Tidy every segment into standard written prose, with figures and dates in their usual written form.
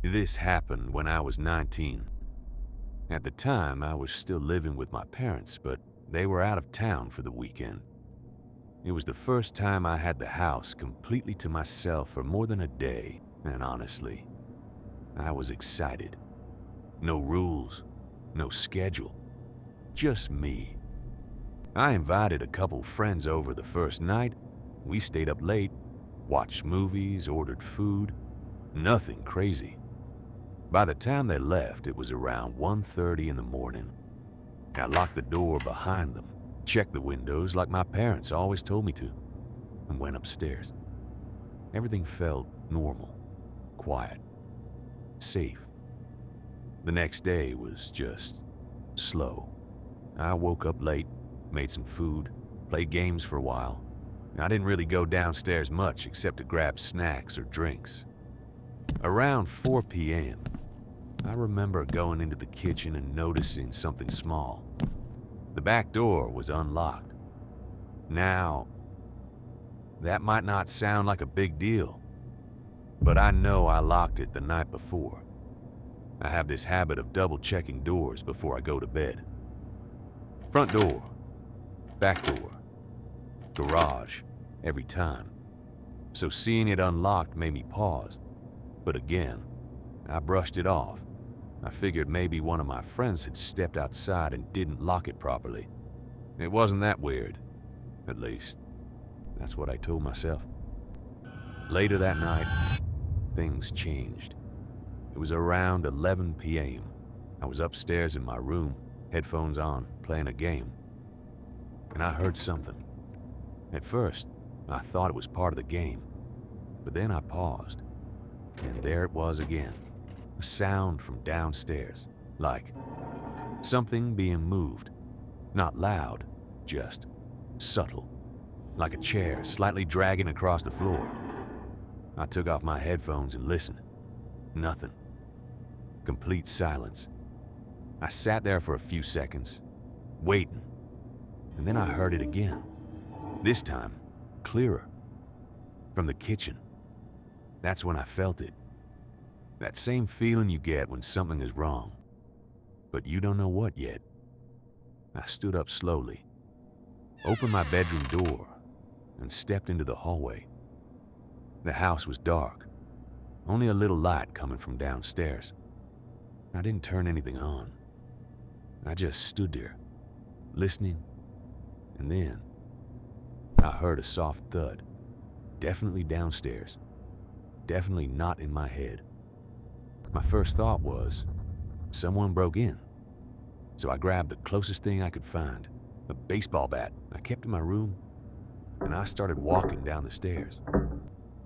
This happened when I was 19. At the time, I was still living with my parents, but they were out of town for the weekend. It was the first time I had the house completely to myself for more than a day, and honestly, I was excited. No rules, no schedule, just me. I invited a couple friends over the first night. We stayed up late, watched movies, ordered food, nothing crazy. By the time they left, it was around 1:30 in the morning. I locked the door behind them, checked the windows like my parents always told me to, and went upstairs. Everything felt normal, quiet, safe. The next day was just slow. I woke up late, made some food, played games for a while. I didn't really go downstairs much except to grab snacks or drinks. Around 4 p.m., I remember going into the kitchen and noticing something small. The back door was unlocked. Now, that might not sound like a big deal, but I know I locked it the night before. I have this habit of double-checking doors before I go to bed. Front door, back door, garage, every time. So seeing it unlocked made me pause. But again, I brushed it off. I figured maybe one of my friends had stepped outside and didn't lock it properly. It wasn't that weird. At least, that's what I told myself. Later that night, things changed. It was around 11 p.m. I was upstairs in my room, headphones on, playing a game. And I heard something. At first, I thought it was part of the game. But then I paused. And there it was again. A sound from downstairs, like something being moved. Not loud, just subtle, like a chair slightly dragging across the floor. I took off my headphones and listened. Nothing. Complete silence. I sat there for a few seconds, waiting, and then I heard it again. This time, clearer, from the kitchen. That's when I felt it. That same feeling you get when something is wrong, but you don't know what yet. I stood up slowly, opened my bedroom door, and stepped into the hallway. The house was dark, only a little light coming from downstairs. I didn't turn anything on. I just stood there, listening, and then I heard a soft thud. Definitely downstairs. Definitely not in my head. My first thought was, someone broke in. So I grabbed the closest thing I could find, a baseball bat I kept in my room, and I started walking down the stairs.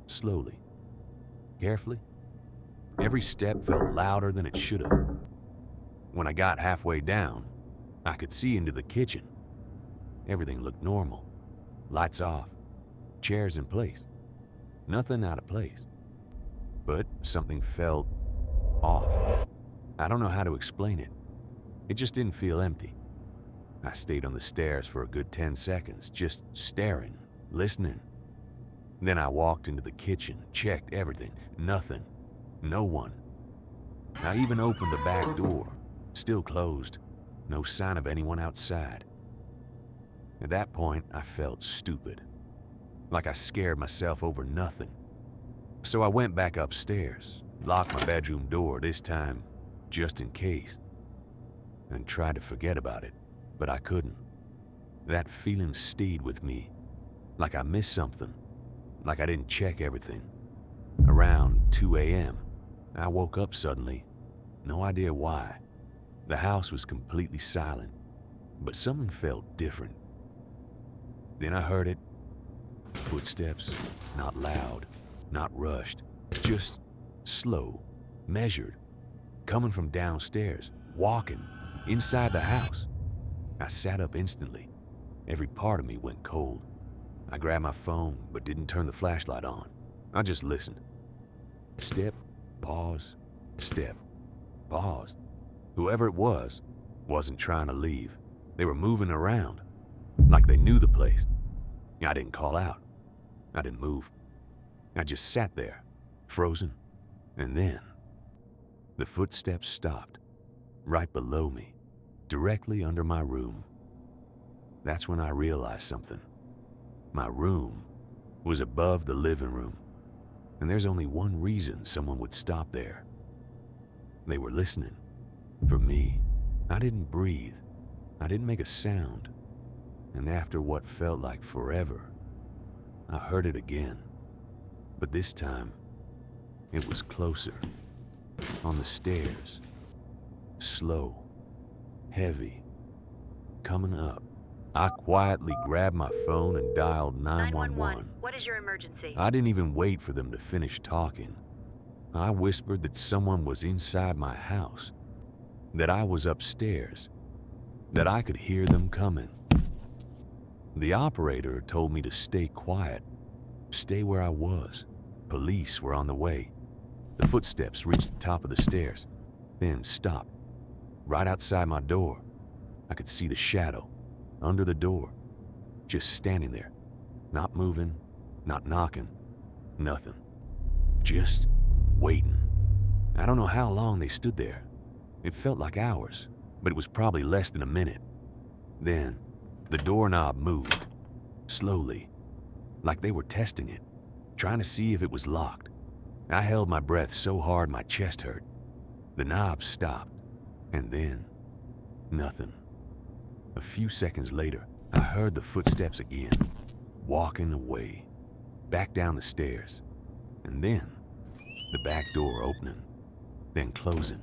Slowly, carefully. Every step felt louder than it should have. When I got halfway down, I could see into the kitchen. Everything looked normal. Lights off, chairs in place. Nothing out of place. But something felt off. I don't know how to explain it. It just didn't feel empty. I stayed on the stairs for a good 10 seconds, just staring, listening. Then I walked into the kitchen, checked everything. Nothing. No one. I even opened the back door. Still closed. No sign of anyone outside. At that point, I felt stupid. Like I scared myself over nothing. So I went back upstairs, locked my bedroom door this time, just in case, and tried to forget about it, but I couldn't. That feeling stayed with me, like I missed something, like I didn't check everything. Around 2 a.m., I woke up suddenly, no idea why. The house was completely silent, but something felt different. Then I heard it. Footsteps, not loud, not rushed, just slow, measured, coming from downstairs, walking, inside the house. I sat up instantly. Every part of me went cold. I grabbed my phone, but didn't turn the flashlight on. I just listened. Step, pause, step, pause. Whoever it was wasn't trying to leave. They were moving around, like they knew the place. I didn't call out. I didn't move. I just sat there, frozen. And then, The footsteps stopped, right below me, directly under my room. That's when I realized something. My room was above the living room, and there's only one reason someone would stop there. They were listening. For me, I didn't breathe. I didn't make a sound. And after what felt like forever, I heard it again. But this time, it was closer. On the stairs. Slow. Heavy. Coming up. I quietly grabbed my phone and dialed 911. What is your emergency? I didn't even wait for them to finish talking. I whispered that someone was inside my house, that I was upstairs, that I could hear them coming. The operator told me to stay quiet, stay where I was. Police were on the way. The footsteps reached the top of the stairs, then stopped. Right outside my door, I could see the shadow under the door, just standing there, not moving, not knocking, nothing. Just waiting. I don't know how long they stood there. It felt like hours, but it was probably less than a minute. Then, the doorknob moved, slowly, like they were testing it, trying to see if it was locked. I held my breath so hard my chest hurt. The knob stopped, and then, nothing. A few seconds later, I heard the footsteps again, walking away, back down the stairs, and then the back door opening, then closing.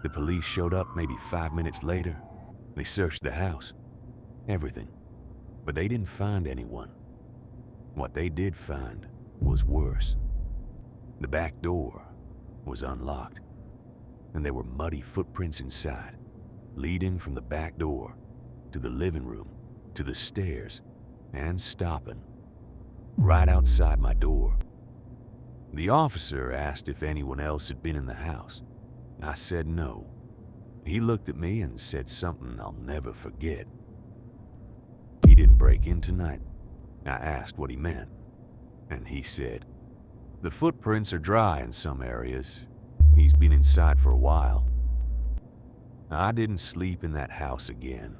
The police showed up maybe 5 minutes later. They searched the house, everything, but they didn't find anyone. What they did find was worse. The back door was unlocked, and there were muddy footprints inside, leading from the back door to the living room, to the stairs, and stopping right outside my door. The officer asked if anyone else had been in the house. I said no. He looked at me and said something I'll never forget. "He didn't break in tonight?" I asked what he meant, and he said, "The footprints are dry in some areas. He's been inside for a while." I didn't sleep in that house again.